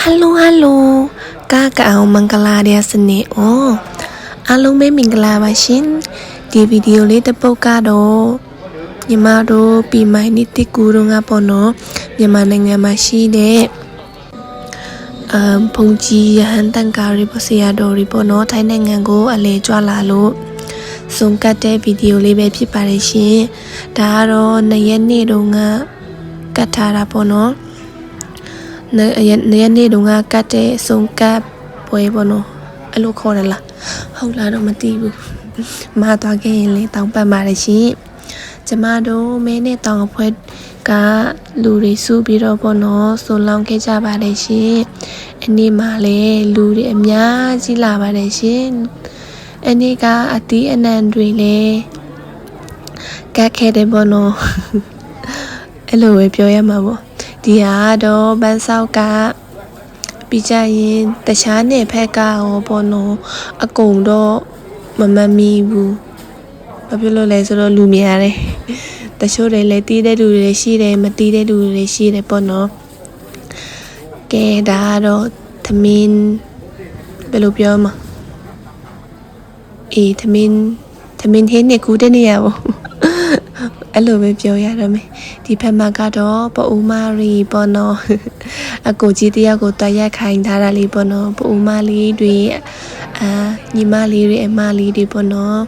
Hello ကမင်္ဂလာတဲ့စနေအားလုံးပဲမင်္ဂလာပါရှင်ဒီဗီဒီယိုလေးတစ်ပုဒ်ကတော့ညီမတို့ပြည်မိုင်းနှစ်တကူတော့ငါပေါ့နော်မြန်မာနိုင်ငံမှာရှိတဲ့ဘုံကြီးရဟန်းတန်ကာရီပေါ့ဆရာတော်ရီပေါ့နော်ထိုင်းနိုင်ငံကိုအလဲကြွလာလို့စုံကတ်တဲ့ဗီဒီယိုလေးပဲဖြစ်ပါတယ်ရှင်ဒါကတော့2ရက်နေ့တုန်းကကတ်ထားတာပေါ့နော်နေ့တုန်းကကတ်တဲ့စုံကတ်ပွဲပေါ့နော်အဲ့လိုခေါ်တယ်လားဟုတ်လားတော့မသိဘူးမှားသွားခဲ့ရင်လေတောင်းပန်ပါတယ်ရှင်ကျမတို့မဲနဲ့တောင်အဖွဲကလူတွေစုပြီးတော့ပေါ့နော်ဆိုလောင်းခဲ့ကြပါတယ်ရှင်အနည်းမှလည်းလူတွေအများကြီးလာပါတယ်ရှင်အနည်းကအတီးအနံတွေလည်းကတ်ခဲ့တယ်ပေါ့နော်အဲ့လိုပဲပြောရမှာပေါ့ဒီဟာတော့ပန်းဆောက်ကပြီးကြရင်တခြားနယ်ဖက်ကရောပေါ့နော်အကုန်တော့မမီဘူးဘာဖြစ်လို့လဲဆိုတော့လူများတယ်တချို့တွေလည်းတီးတဲ့လူတွေရှိတယ်မတီးတဲ့လူတွေရှိတယ်ပေါ့နော်ကဲဒါတော့သမင်းဘယ်လိုပြောမှာသမင်းဟင်းနေကူတဲ့နေရာပေါ့အဲ့လိုပဲပြောရတော့မယ်ဒီဖက်မှာကတော့ပအိုမာရီပေါ့နော်အကိုကြီးတယောက်ကိုတွားရက်ခိုင်းထားတာလေးပေါ့နော်ပအိုမာလေးတွေညီမလေးတွေအမလေးတွေပေါ့နော်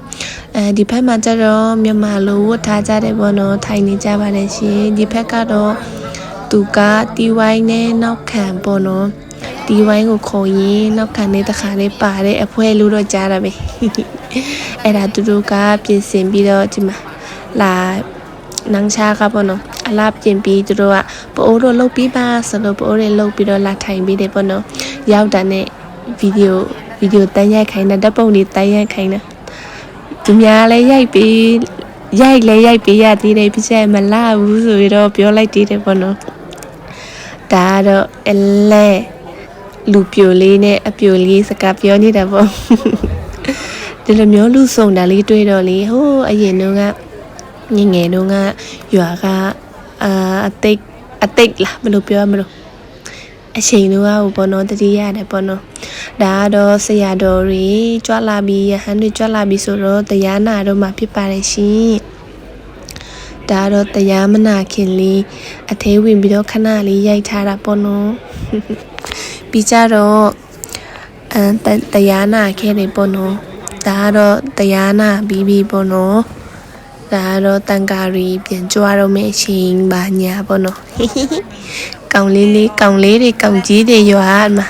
ဒီဖက်မှာကျတော့မြန်မာလိုဝတ်ထားကြတယ်ပေါ့နော်ထိုင်နေကြပါတယ်ရှင်ဒီဖက်ကတော့သူကတီဝိုင်းနဲ့နောက်ခံပေါ့နော်တီဝိုင်းကိုခေါ်ရင်နောက်ခံနဲ့တခါလေးပါတဲ့အဖွဲလို့တော့ကြားတာပဲအဲ့ဒါသူတို့ကပြင်ဆင်ပြီးတော့ဒီမှာလာနန်းချာကပေါ့နော်အလားပြင်ပြီးသူတို့ကပိုးတို့လုတ်ပြီးပါဆိုလို့ပိုးတွေလုတ်ပြီးတော့လာထိုင်ပြီးတယ်ပေါ့နော်ရောက်တာနဲ့ဗီဒီယိုတန်းရိုက်ခိုင်းတာဓာတ်ပုံတွေတန်းရိုက်ခိုင်းတာသူများလည်းရိုက်ပြီးရသေးတယ်ပြချက်မလာဘူးဆိုပြီးတော့ပြောလိုက်သေးတယ်ပေါ့နော်ဒါတော့အလဲလူပြိုလေးနဲ့အပြိုလေးစကားပြောနေတာပေါ့ဒီလိုမျိုးလူစုံတာလေးတွေ့တော့လေဟိုးအရင်တော့ကငယ်တုန်းကရွာကအတိတ်လားဘယ်လိုပြောမလို့အချိန်တုန်းကပေါ့နော်တတိရတယ်ပေါ့နော်ဒါကတော့ဆရာတော်တွေကြွလာပြီးရဟန်းတွေကြွလာပြီးဆိုတော့တရားနာတော့မှဖြစ်ပါတယ်ရှင်ဒါကတော့တရားမနာခင်လေးအသေးဝင်ပြီးတော့ခဏလေးရိုက်ထားတာပေါ့နော်ပြီးကြတော့တရားနာခဲ့တယ်ပေါ့နော်ဒါကတော့တရားနာပြီးပေါ့နော်ဒါတော့တန်ကာရီပြန်ကြွားတော့မယ့်အချိန်ပါညာပေါ့နော်ကောင်လေးတွေကောင်ကြီးတွေရွာမှာ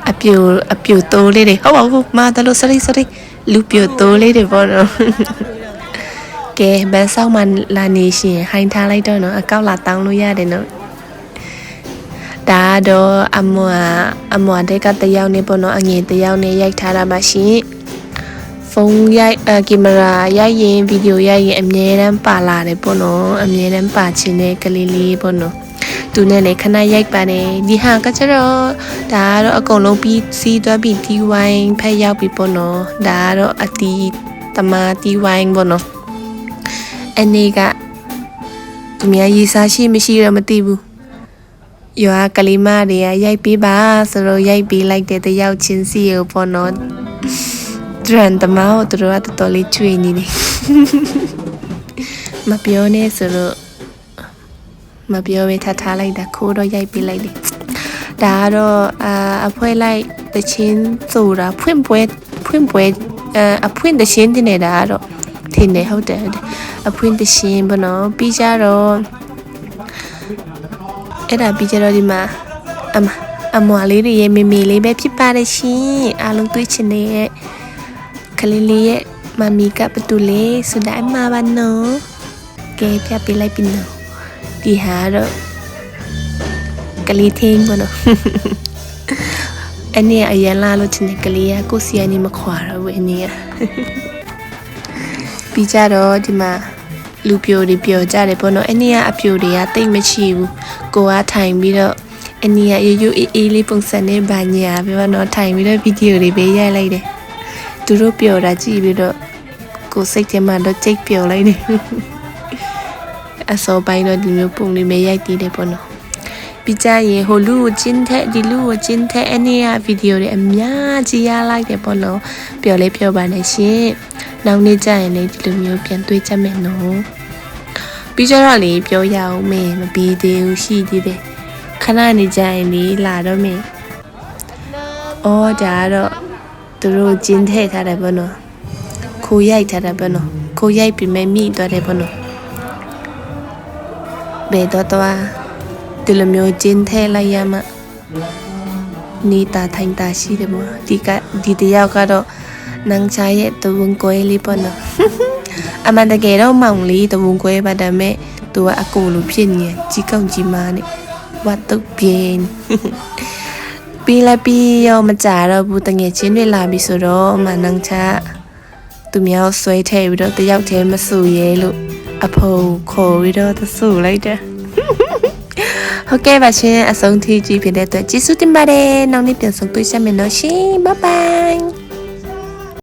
အပြိုတိုးလေးတွေဟုတ်မာတလို့ sorry လူပြိုတိုးလေးတွေပေါ့နော်ကဲဘန်းဆောက်မှလာနေရှင်ဟိုင်းထားလိုက်တော့နော်အကောက်လာတောင်းလို့ရတယ်နော်ဒါတော့အမွာတဲ့ကတယောက်နေပေါ့နော်အငယ်တယောက်နေရိုက်ထားတာပါရှင်ဖုန်းရိုက်ကင်မရာရိုက်ရင်ဗီဒီယိုရိုက်ရင်အမြဲတမ်းပါလာတယ်ပေါ့နော်အမြဲတမ်းပါချင်တဲ့ကလေးလေးပေါ့နော်သူနဲ့လည်းခဏရိုက်ပါတယ်ဒီဟာကကျတော့ဒါကတော့အကုန်လုံးပြီးစီးသွားပြီးတီဝိုင်းဖက်ရောက်ပြီပေါ့နော်ဒါကတော့အတီတမတီဝိုင်းပေါ့နော်အနေကသူများရေးစားရှိမရှိတော့မသိဘူးရွာကလေးမတွေကရိုက်ပေးပါဆိုတော့ရိုက်ပေးလိုက်တဲ့တယောက်ချင်းစီကိုပေါ့နော်ဒရန်တမောက်တို့ကတော်တော်လေးချွေနေတယ်မပြောနဲ့ဆိုတော့မပြောဘဲထားလိုက်တာခိုးတော့ရိုက်ပေးလိုက်တယ်ဒါကတော့အဖွဲလိုက်တချင်းဆိုတာဖွင့်ပွဲအဖွင့်တချင်းတင်နေတာတော့ထင်တယ်ဟုတ်တယ်အဖွင့်တချင်းဘနော်ပြီးကြတော့အဲ့ဒါပြီးကြတော့ဒီမှာအမွာလေးတွေရဲ့မေလေးပဲဖြစ်ပါတယ်ရှင်အားလုံးတွေ့ချင်တဲ့ကလေးလေးရဲ့မမီကပတူလေးဆိုတဲ့အမပါနော်ကဲပြပေးလိုက်ပြီနော်ဒီဟာတော့ကလေးထင်းပေါ့နော်အနေအရင်လာလို့ချင်တဲ့ကလေးကကိုစီအနေမခွာတော့ဘူးအနေကပြီးကြတော့ဒီမှာလူပြိုတွေပြောကြတယ်ပေါ့နော်အနေကအပြိုတွေကတိတ်မရှိဘူးကိုကထိုင်ပြီးတော့အနေကရိုးအေးလေးပုံစံနဲ့ဗာညာပဲပေါ့နော်ထိုင်ပြီးတော့ဗီဒီယိုတွေပဲရိုက်လိုက်တယ်သူတို့ပြောတာကြည့်ပြီးတော့ကိုစိတ်ထဲမှာတော့ကြိတ်ပြောလိုက်တယ်အစောပိုင်းတော့ဒီမျိုးပုံလေးပဲရိုက်တည်တယ်ပေါ့နော် ပ ပြီးကြရင်ဟိုလူကိုကျင်းတဲ့ဒီလူကိုကျင်းတဲ့အနည်းဗီဒီယိုတွေအများကြီးရလိုက်တယ်ပေါ့နော်ပြောလဲပြောပါနဲ့ရှင်နောက်နေ့ကျရင်လည်းဒီလိုမျိုးပြန်တွေ့ကြမယ်နော်ပြီးကြတော့လေပြောရအောင်မင်းမပြီးသေးဘူးရှိသေးတယ်ခဏနေကြရင်လေလာတော့မင်းအော်ဒါတော့သူတို့ကျင်းထဲထားတယ်ပေါ့နော်ခိုးရိုက်ထားတယ်ပေါ့နော်ခိုးရိုက်ပြီးမှမိသွားတယ်ပေါ့နော်ဘယ်တော့ဒီလိုမျိုးကျင်းထဲလိုက်ရမှနေတာထိုင်တာရှိတယ်ပေါ့ဒီတယောက်ကတော့နန်းချာရဲ့တဝန်ကွဲလေးပေါ့နော်အမှန်တကယ်တော့မောင်လေးတဝန်ကွဲပါဒါမဲ့သူကအကိုလိုဖြစ်နေကြီးကောင်းကြီးမားနေဝတ်တုတ်ပြင်းပြီးလိုက်ပြီးရောမကြတော့ဘူးတငယ်ချင်းတွေလာပြီဆိုတော့မနန်းချာသူများဆွဲထည့်ပြီးတော့တယောက်တည်းမဆူရဲလို့အဖိုးခေါ်ပြီးတော့သဆူလိုက်တယ်ဟုတ်ကဲ့ပါရှင်အဆုံးထိကြည့်ဖြစ်တဲ့အတွက်ကျေးဇူးတင်ပါတယ်နောက်နေ့ပြန်ဆုံတွေ့ကြမယ်နော်ရှင်ဘိုင်ဘိုင်